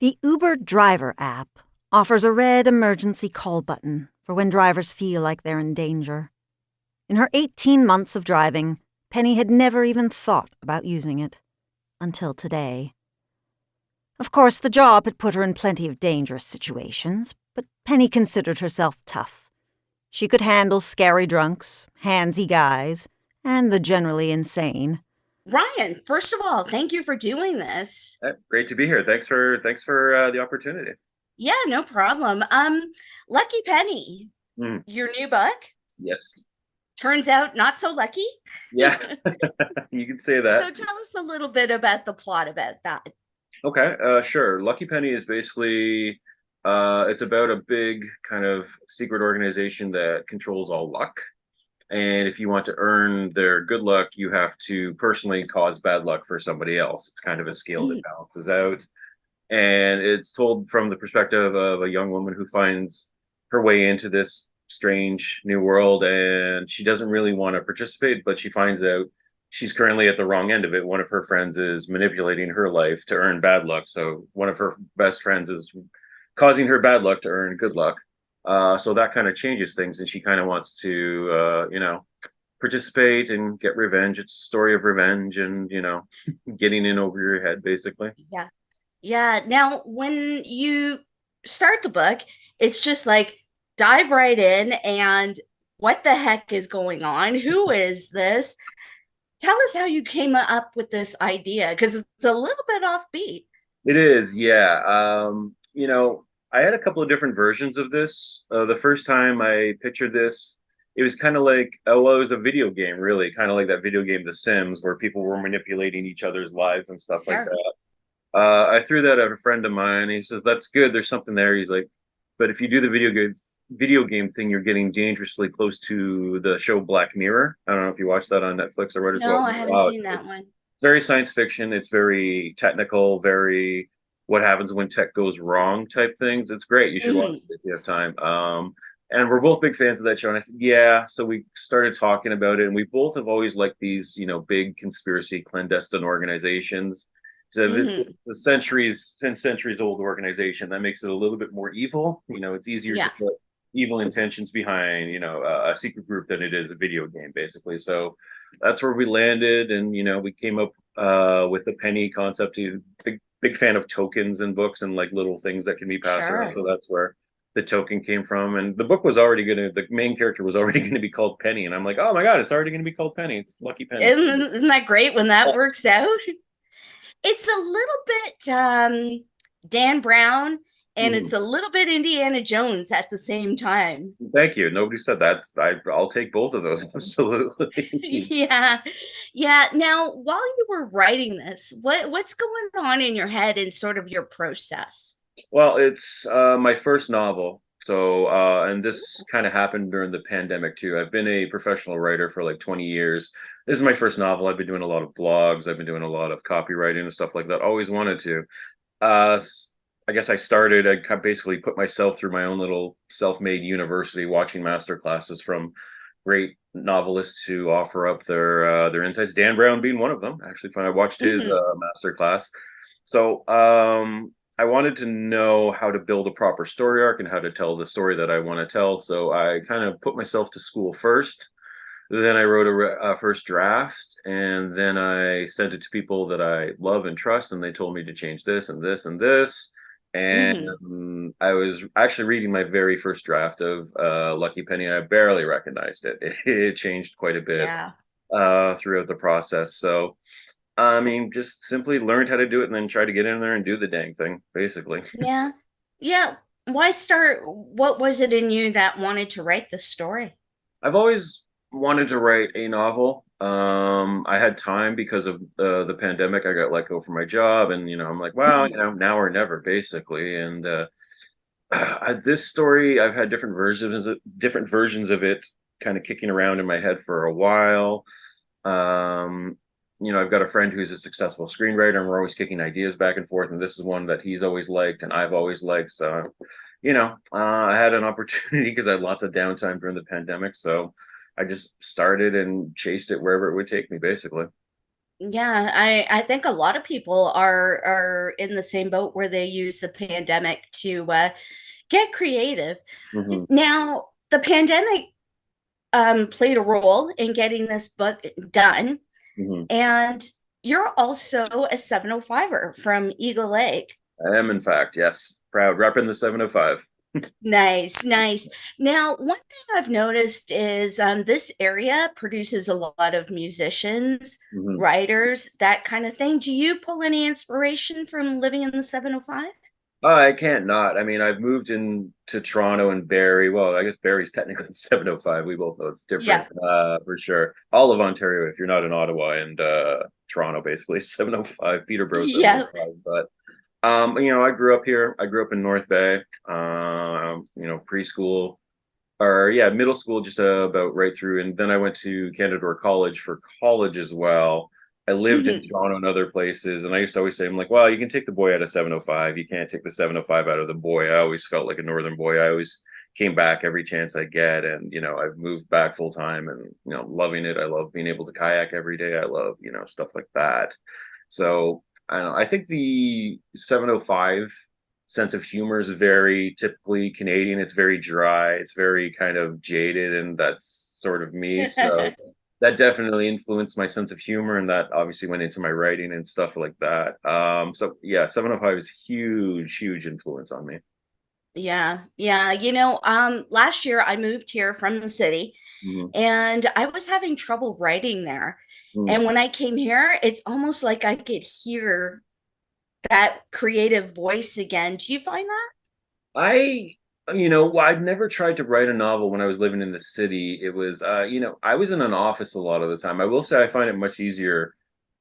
The Uber Driver app offers a red emergency call button for when drivers feel like they're in danger. In her 18 months of driving, Penny had never even thought about using it. Until today. Of course, the job had put her in plenty of dangerous situations, but Penny considered herself tough. She could handle scary drunks, handsy guys, and the generally insane. Ryan, first of all, thank you for doing this. Great to be here. Thanks for the opportunity. Yeah, no problem. Lucky Penny, Mm, your new book yes. turns out not so lucky. Yeah, you can say So that. tell us a little bit about the plot about that. Okay, sure. Lucky Penny is basically it's about a big kind of secret organization that controls all luck. And if you want to earn their good luck, you have to personally cause bad luck for somebody else. It's kind of a scale that Mhm. balances out. And it's told from the perspective of a young woman who finds her way into this strange new world, and she doesn't really want to participate, but she finds out she's currently at the wrong end of it. One of her friends is manipulating her life to earn bad luck, so one of her best friends is causing her bad luck to earn good luck. So that kind of changes things, and she kind of wants to participate and get revenge. It's a story of revenge and getting in over your head, basically. Yeah. Yeah. Now, when you start the book, it's just like dive right in and what the heck is going on? Who is this? Tell us how you came up with this idea because it's a little bit offbeat. It is, yeah. I had a couple of different versions of this. The first time I pictured this, it was kind of like, oh, well, it was a video game, really, kind of like that video game, The Sims, where people were manipulating each other's lives and stuff like Sure. that. I threw that at a friend of mine. He says, "That's good. There's something there." He's like, "But if you do the video game thing, you're getting dangerously close to the show Black Mirror. I don't know if you watched that on Netflix or what as No, well. I haven't Oh, seen that one. very science fiction. It's very technical, very what happens when tech goes wrong type things. It's great. You should watch Mhm. it if you have time. And we're both big fans of that show. And I said, yeah. So we started talking about it, and we both have always liked these, big conspiracy clandestine organizations. So it's Mhm. a centuries, 10 centuries old organization that makes it a little bit more evil. It's easier to Yeah. put evil intentions behind, a secret group than it is a video game, basically. So that's where we landed, and we came up with the penny concept. Big fan of tokens in books and like little things that can be passed around. Sure. So that's where the token came from. And the book was already the main character was already gonna be called Penny, and I'm like, oh my god, it's already gonna be called Penny. It's Lucky Penny. Isn't that great when that works out? It's a little bit Dan Brown and Mhm. it's a little bit Indiana Jones at the same time. Thank you. Nobody said that. I'll take both of those absolutely. Yeah. Yeah. Now, while you were writing this, what's going on in your head and sort of your process? Well, it's my first novel. So, and this kind of happened during the pandemic too. I've been a professional writer for like 20 years. This is my first novel. I've been doing a lot of blogs. I've been doing a lot of copywriting and stuff like that. Always wanted to. Uh, I guess I basically put myself through my own little self-made university, watching master classes from great novelists who offer up their insights. Dan Brown being one of them. Actually, when I watched his Mhm. master class, so I wanted to know how to build a proper story arc and how to tell the story that I want to tell. So I kind of put myself to school first. Then I wrote a first draft, and then I sent it to people that I love and trust, and they told me to change this and this and this. And Mhm. I was actually reading my very first draft of Lucky Penny, and I barely recognized it. It changed quite a bit Yeah. throughout the process. So, I mean, just simply learned how to do it and then try to get in there and do the dang thing, basically. Yeah. Yeah. Why start? What was it in you that wanted to write the story? I've always wanted to write a novel. I had time because of the pandemic. I got let go from my job, and I'm like, wow, Mhm. now or never, basically. And this story, I've had different versions of it, kind of kicking around in my head for a while. Um, I've got a friend who's a successful screenwriter, and we're always kicking ideas back and forth. And this is one that he's always liked, and I've always liked. So, I had an opportunity because I had lots of downtime during the pandemic. So I just started and chased it wherever it would take me, basically. Yeah, I think a lot of people are in the same boat where they use the pandemic to get creative. Hmm. Now, the pandemic played a role in getting this book done, Hmm. and you're also a 705er from Eagle Lake. I am, in fact, yes, proud repping the 705. Nice, nice. Now, one thing I've noticed is this area produces a lot of musicians, Hmm. writers, that kind of thing. Do you pull any inspiration from living in the 705? I can't not. I mean, I've moved into Toronto and Barrie. Well, I guess Barrie's technically 705. We both know it's different, Yeah. for sure. All of Ontario, if you're not in Ottawa, and Toronto, basically 705. Peterborough Yeah. 705. But I grew up here. I grew up in North Bay. Preschool, or yeah, middle school, just about right through, and then I went to Canada College for college as well. I lived in Mhm. Toronto and other places, and I used to always say, I'm like, well, you can take the boy out of 705, you can't take the 705 out of the boy. I always felt like a northern boy. I always came back every chance I get, and I've moved back full time, and loving it. I love being able to kayak every day. I love stuff like that. So I don't know. I think the 705 sense of humor is very typically Canadian. It's very dry. It's very kind of jaded, and that's sort of me. So that definitely influenced my sense of humor, and that obviously went into my writing and stuff like that. So yeah, 705 is huge, huge influence on me. Yeah, yeah. Last year I moved here from the city Mhm. and I was having trouble writing there. Mhm. And when I came here, it's almost like I could hear that creative voice again. Do you find that? I, I'd never tried to write a novel when I was living in the city. It was, I was in an office a lot of the time. I will say I find it much easier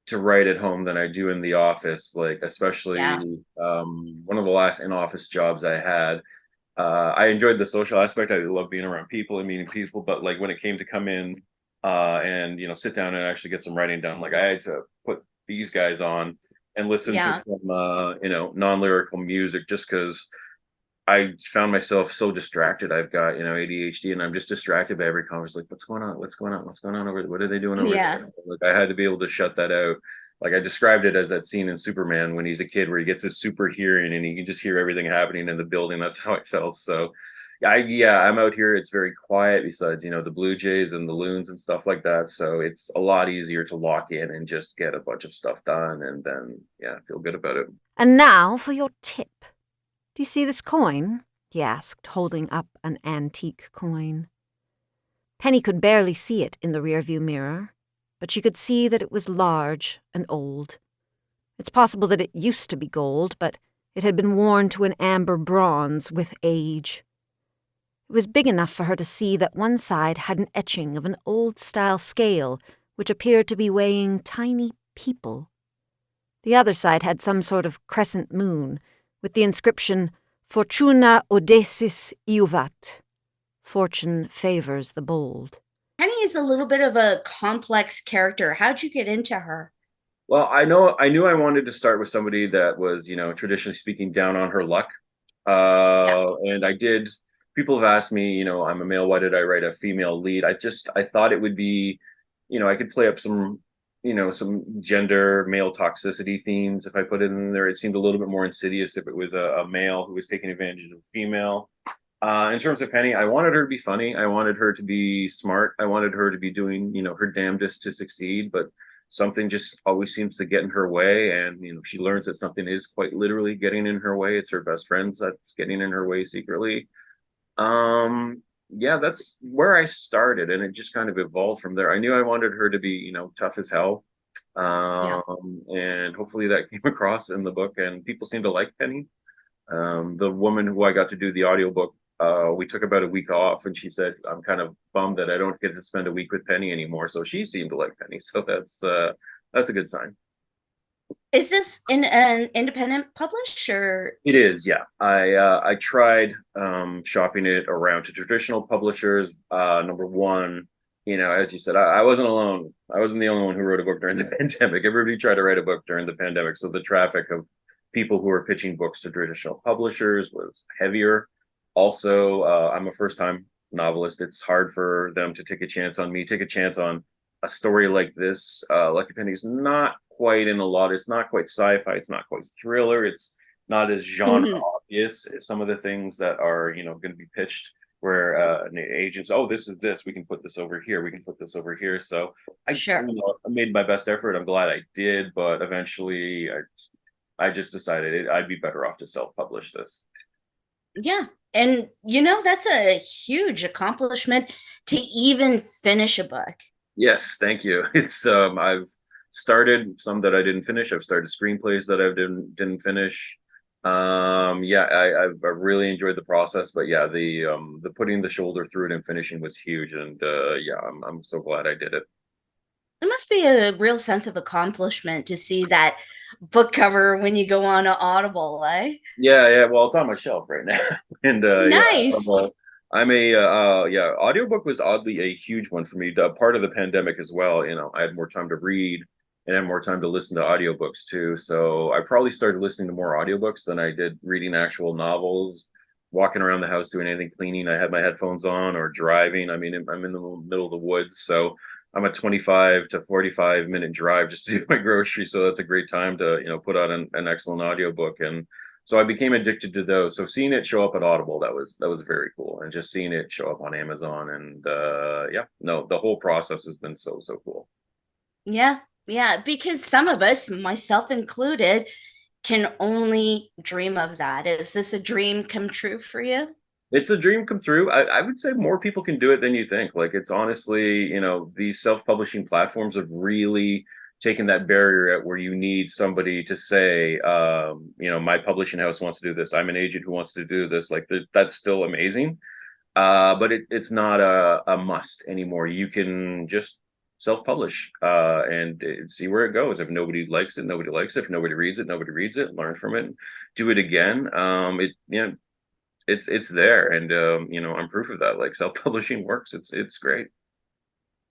to write at home than I do in the office. Like, especially Yeah. one of the last in-office jobs I had. I enjoyed the social aspect. I love being around people and meeting people. But like when it came to come in and sit down and actually get some writing done, like I had to put these guys on and listen to Yeah. some non-lyrical music just because I found myself so distracted. I've got, ADHD, and I'm just distracted by every conversation. Like, what's going on? What's going on? What's going on over there? What are they doing over Yeah. there? Like, I had to be able to shut that out. Like, I described it as that scene in Superman when he's a kid where he gets his super hearing and he can just hear everything happening in the building. That's how I felt. So, I'm out here. It's very quiet besides, the Blue Jays and the loons and stuff like that. So it's a lot easier to lock in and just get a bunch of stuff done and then, yeah, feel good about it. And now for your tip. Do you see this coin? He asked, holding up an antique coin. Penny could barely see it in the rearview mirror, but she could see that it was large and old. It's possible that it used to be gold, but it had been worn to an amber bronze with age. It was big enough for her to see that one side had an etching of an old-style scale which appeared to be weighing tiny people. The other side had some sort of crescent moon, with the inscription, Fortuna audacis iuvat. Fortune favors the bold. Penny is a little bit of a complex character. How'd you get into her? Well, I knew I wanted to start with somebody that was, traditionally speaking, down on her luck. Yeah. And I did. People have asked me, I'm a male. Why did I write a female lead? I thought it would be, I could play up some gender male toxicity themes if I put it in there. It seemed a little bit more insidious if it was a male who was taking advantage of a female. In terms of Penny, I wanted her to be funny. I wanted her to be smart. I wanted her to be doing, her damnedest to succeed, but something just always seems to get in her way. And, she learns that something is quite literally getting in her way. It's her best friends that's getting in her way secretly. Yeah, that's where I started, and it just kind of evolved from there. I knew I wanted her to be, tough as hell. Yeah. And hopefully that came across in the book, and people seem to like Penny. The woman who I got to do the audiobook, we took about a week off, and she said, I'm kind of bummed that I don't get to spend a week with Penny anymore. So she seemed to like Penny. So that's a good sign. Is this in an independent publisher? It is, yeah. I tried shopping it around to traditional publishers. Number one, as you said, I wasn't alone. I wasn't the only one who wrote a book during the pandemic. Everybody tried to write a book during the pandemic. So the traffic of people who were pitching books to traditional publishers was heavier. Also, I'm a first time novelist. It's hard for them to take a chance on me, take a chance on a story like this. Lucky Penny's not quite in a lot. It's not quite sci-fi. It's not quite thriller. It's not as genre Mhm. obvious as some of the things that are, going to be pitched. Where agents, oh, this is this. We can put this over here. We can put this over here. So Sure. I made my best effort. I'm glad I did, but eventually, I just decided I'd be better off to self-publish this. Yeah. And that's a huge accomplishment to even finish a book. Yes, thank you. It's I've started some that I didn't finish. I've started screenplays that I didn't finish. Yeah, I've really enjoyed the process, but yeah, the putting the shoulder through it and finishing was huge, and yeah, I'm so glad I did it. It must be a real sense of accomplishment to see that book cover when you go on Audible, eh? Yeah, yeah. Well, it's on my shelf right now, and yeah, Nice. well, yeah. Audiobook was oddly a huge one for me. Part of the pandemic as well. I had more time to read and had more time to listen to audiobooks too. So I probably started listening to more audiobooks than I did reading actual novels. Walking around the house doing anything, cleaning, I had my headphones on, or driving. I mean, I'm in the middle of the woods, so I'm a 25 to 45 minute drive just to do my groceries. So that's a great time to, put on an excellent audiobook. And so I became addicted to those. So seeing it show up at Audible, that was very cool. And just seeing it show up on Amazon, and yeah, no, the whole process has been so cool. Yeah. Yeah. Because some of us, myself included, can only dream of that. Is this a dream come true for you? It's a dream come true. I would say more people can do it than you think. Like, it's honestly, these self-publishing platforms have really taken that barrier out, where you need somebody to say, my publishing house wants to do this. I'm an agent who wants to do this. Like, that's still amazing. But it's not a must anymore. You can just self-publish and see where it goes. If nobody likes it, nobody likes it. If nobody reads it, nobody reads it. Learn from it, do it again. It's there, and I'm proof of that. Like, self-publishing works. It's great.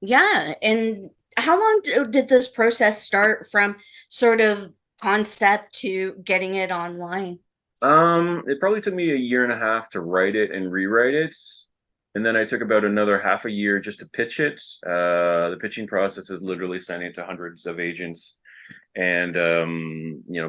Yeah. And how long did this process start from sort of concept to getting it online? It probably took me a year and a half to write it and rewrite it, and then I took about another half a year just to pitch it. The pitching process is literally sending it to hundreds of agents and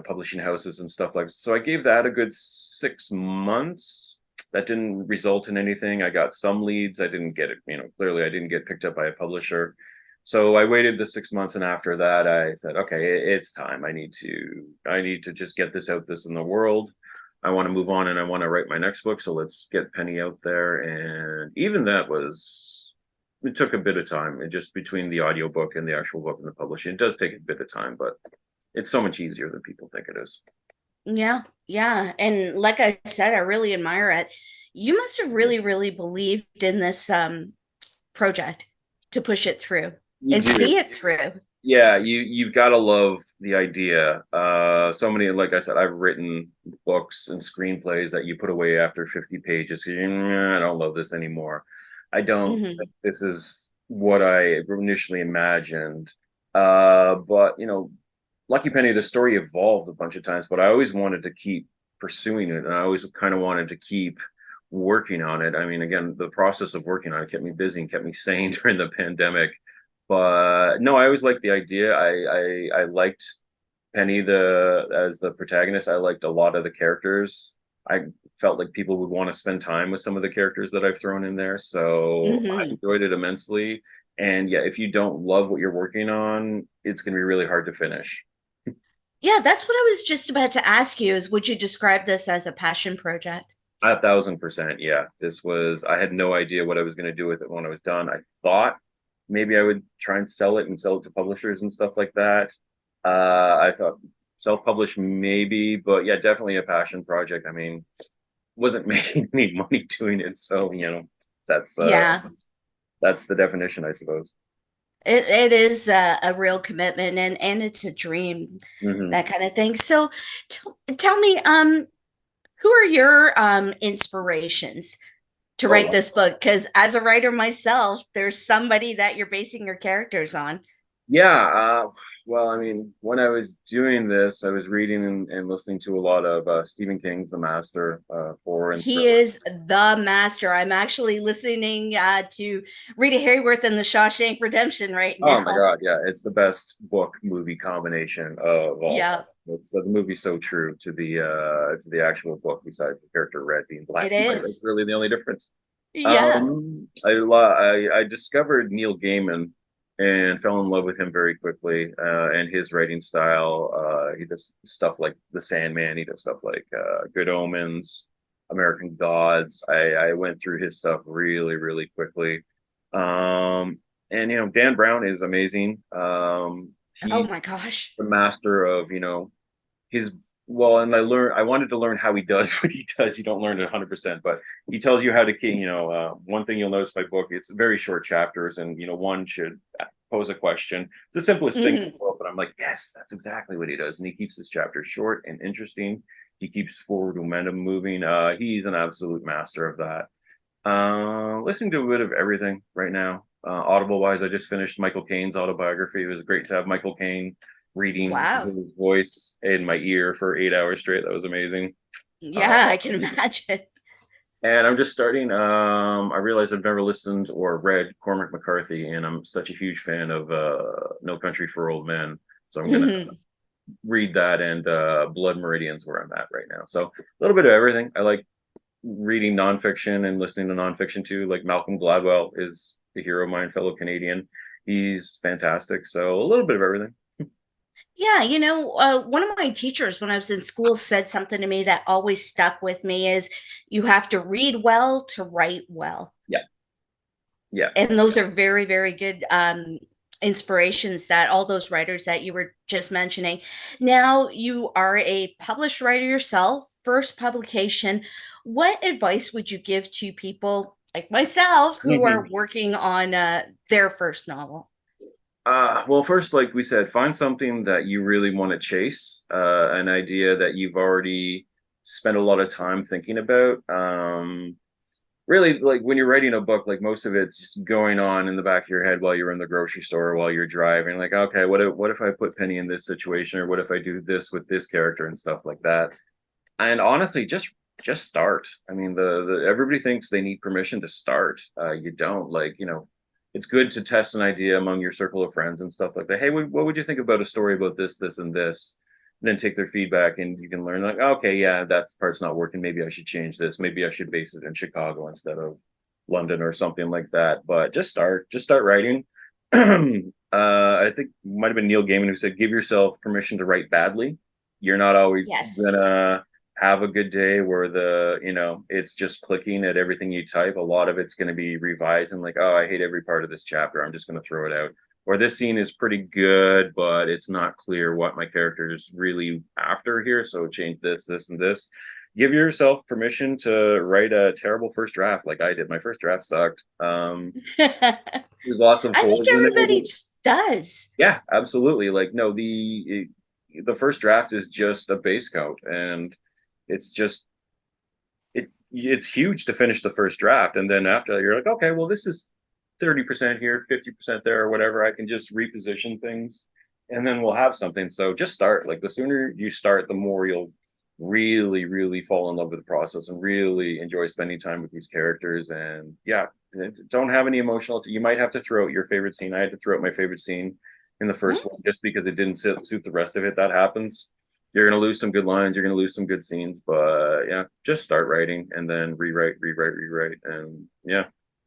publishing houses and stuff like. So I gave that a good 6 months. That didn't result in anything. I got some leads. I didn't get it. Clearly I didn't get picked up by a publisher. So I waited the 6 months, and after that I said, okay, it's time. I need to just get this out this in the world. I want to move on, and I want to write my next book. So let's get Penny out there. And even that it took a bit of time. And just between the audiobook and the actual book and the publishing, it does take a bit of time, but it's so much easier than people think it is. Yeah, yeah. And like I said, I really admire it. You must have really, really believed in this project to push it through You and do. see it through. Yeah, you've got to love the idea. So many, like I said, I've written books and screenplays that you put away after 50 pages. I don't love this anymore. I don't Hmm. think this is what I initially imagined. But Lucky Penny, the story evolved a bunch of times, but I always wanted to keep pursuing it, and I always kind of wanted to keep working on it. I mean, again, the process of working on it kept me busy and kept me sane during the pandemic. But no, I always liked the idea. I liked Penny as the protagonist. I liked a lot of the characters. I felt like people would want to spend time with some of the characters that I've thrown in there. So I Hmm. enjoyed it immensely. And yeah, if you don't love what you're working on, it's going to be really hard to finish. Yeah, that's what I was just about to ask you is would you describe this as a passion project? 1,000%. Yeah. I had no idea what I was going to do with it when I was done. I thought maybe I would try and sell it to publishers and stuff like that. I thought self-publish maybe, but yeah, definitely a passion project. I mean, wasn't making any money doing it. So, that's, Yeah, that's the definition, I suppose. it is a real commitment and it's a dream, Hmm. that kind of thing. So tell me, who are your inspirations to write Oh, this book? Because as a writer myself, there's somebody that you're basing your characters on. yeah. Well, I mean, when I was doing this, I was reading and listening to a lot of Stephen King's The Master, horror and He thriller. is the master. I'm actually listening to Rita Hayworth and the Shawshank Redemption right Oh my now. God, yeah, it's the best book movie combination of all Yeah, time. It's the movie's so true to the actual book, besides the character Red being black it and white. That's is. really the only difference. Yeah. I discovered Neil Gaiman and fell in love with him very quickly, and his writing style. He does stuff like The Sandman. He does stuff like Good Omens, American Gods. I went through his stuff really, really quickly. Um, and Dan Brown is amazing. Oh He's my gosh. the master of his well, and I wanted to learn how he does what he does. You don't learn it 100%, but he tells you how to one thing you'll notice by book, it's very short chapters, and one should pose a question. It's the simplest thing in Mhm. the world, but I'm like, yes, that's exactly what he does. And he keeps his chapters short and interesting. He keeps forward momentum moving. He's an absolute master of that. Listening to a bit of everything right now. Audible wise, I just finished Michael Caine's autobiography. It was great to have Michael Caine reading Wow. his voice in my ear for 8 hours straight. That was amazing. Uh, Yeah, I can imagine. and I'm just starting. I realized I've never listened or read Cormac McCarthy, and I'm such a huge fan of No Country for Old Men. So I'm gonna Mhm. read that, and Blood Meridian's where I'm at right now. So a little bit of everything. I like reading nonfiction and listening to nonfiction too. Like Malcolm Gladwell is a hero of mine, fellow Canadian. He's fantastic. So a little bit of everything. Yeah, one of my teachers when I was in school said something to me that always stuck with me is you have to read well to write well. Yeah, yeah. And those are very, very good inspirations that all those writers that you were just mentioning. Now you are a published writer yourself, first publication. What advice would you give to people like myself who are working on their first novel? Well, first, like we said, find something that you really want to chase, an idea that you've already spent a lot of time thinking about. Really, like when you're writing a book, like most of it's just going on in the back of your head while you're in the grocery store, while you're driving. Like, okay, what if I put Penny in this situation, or what if I do this with this character and stuff like that? And honestly, just start. I mean, the everybody thinks they need permission to start. You don't. Like, it's good to test an idea among your circle of friends and stuff like that. Hey, what would you think about a story about this, this, and this? And then take their feedback, and you can learn, like, okay, yeah, that part's not working. Maybe I should change this. Maybe I should base it in Chicago instead of London or something like that. But just start writing. I think it might have been Neil Gaiman who said, "Give yourself permission to write badly. You're not always Yes. gonna have a good day where it's just clicking at everything you type. A lot of it's going to be revised and like, oh, I hate every part of this chapter. I'm just going to throw it out. Or this scene is pretty good, but it's not clear what my character is really after here. So change this, this, and this. Give yourself permission to write a terrible first draft like I did. My first draft sucked. I There's lots of think holes in everybody it. just does. Yeah, absolutely. Like, no, the first draft is just a base coat, and it's just it's huge to finish the first draft, and then after that you're like, okay, well, this is 30% here, 50% there, or whatever. I can just reposition things, and then we'll have something. So just start. Like, the sooner you start, the more you'll really, really fall in love with the process and really enjoy spending time with these characters. And yeah, don't have any emotional, you might have to throw out your favorite scene. I had to throw out my favorite scene in the first one just because it didn't suit the rest of it. That happens. You're going to lose some good lines, you're going to lose some good scenes, but yeah, just start writing and then rewrite. And yeah,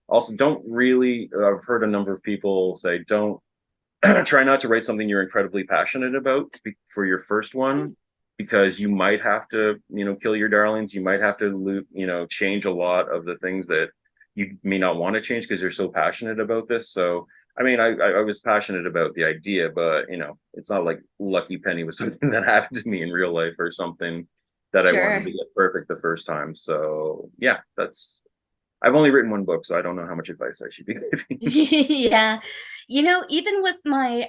also don't really, I've heard a number of people say, don't try not to write something you're incredibly passionate about for your first one, because you might have to, kill your darlings. You might have to, change a lot of the things that you may not want to change because you're so passionate about this. So, I mean, I was passionate about the idea, but it's not like Lucky Penny was something that happened to me in real life or something that I wanted Sure. to get perfect the first time. So yeah, I've only written one book, so I don't know how much advice I should be giving. Yeah. Even with my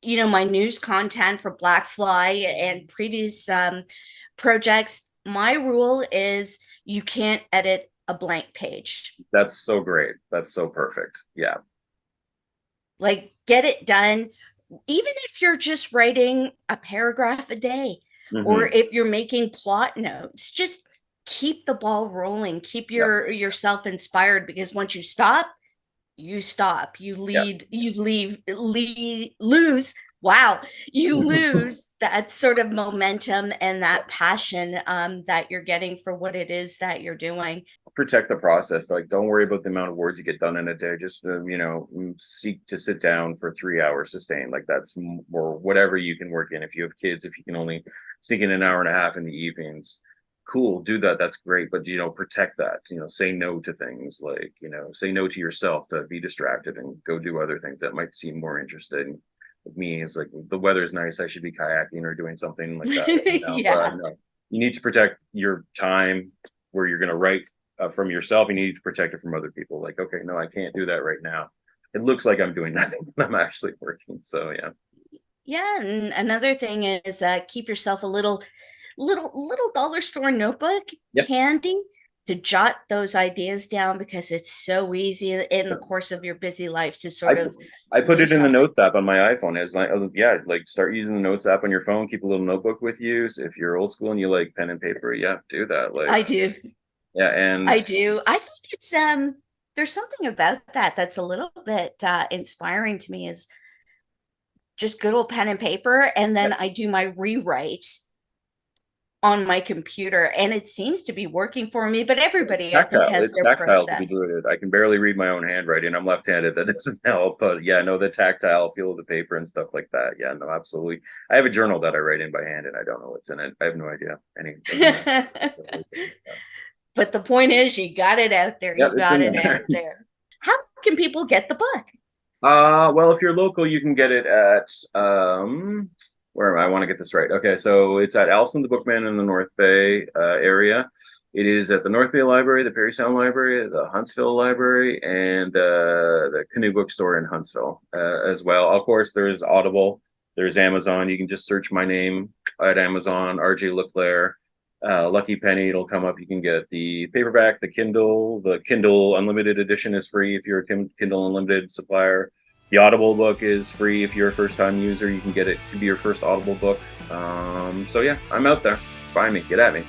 my news content for Black Fly and previous projects, my rule is you can't edit a blank page. That's so great. That's so perfect. Yeah. Like, get it done, even if you're just writing a paragraph a day, or Mm-hmm. if you're making plot notes, just keep the ball rolling, keep Yep. yourself inspired, because once you stop, Yep. lose, wow, you lose that sort of momentum and that passion that you're getting for what it is that you're doing. Protect the process. Like, don't worry about the amount of words you get done in a day. Just seek to sit down for 3 hours sustained. Like, that's or whatever you can work in. If you have kids, if you can only sneak in an hour and a half in the evenings, cool, do that. That's great. But protect that. Say no to things. Like, say no to yourself to be distracted and go do other things that might seem more interesting. With me, is like, the weather's nice, I should be kayaking or doing something like that. Yeah. But no, you need to protect your time where you're going to write from yourself. You need to protect it from other people. Like, okay, no, I can't do that right now. It looks like I'm doing nothing, but I'm actually working. So yeah. Yeah, and another thing is keep yourself a little dollar store notebook Yep. handy to jot those ideas down, because it's so easy in the course of your busy life to sort of I put it lose in the something. notes app on my iPhone. As like, yeah, like, start using the notes app on your phone. Keep a little notebook with you. So if you're old school and you like pen and paper, yeah, do that. Like, I do. yeah, and I do. I think it's there's something about that that's a little bit inspiring to me, is just good old pen and paper, and then I do my rewrite on my computer, and it seems to be working for me, but everybody I think tactile. has It's their tactile to be process. good. I can barely read my own handwriting. I'm left-handed. That doesn't help. But yeah, no, the tactile feel of the paper and stuff like that. Yeah, no, absolutely. I have a journal that I write in by hand, and I don't know what's in it. I have no idea. But the point is, you got it out there. Yeah, You it's got in it out there. there. How can people get the book? Well, if you're local, you can get it at where am I? want to get this right. Okay, so it's at Allison the Bookman in the North Bay area. It is at the North Bay Library, the Perry Sound Library, the Huntsville Library, and the Canoe Bookstore in Huntsville as well. Of course, there's Audible, there's Amazon. You can just search my name at Amazon, RJ Leclaire. Lucky Penny, it'll come up. You can get the paperback, the Kindle. The Kindle Unlimited edition is free if you're a Kindle Unlimited supplier. The Audible book is free if you're a first-time user. You can get it to be your first Audible book. So yeah, I'm out there. Find me, get at me.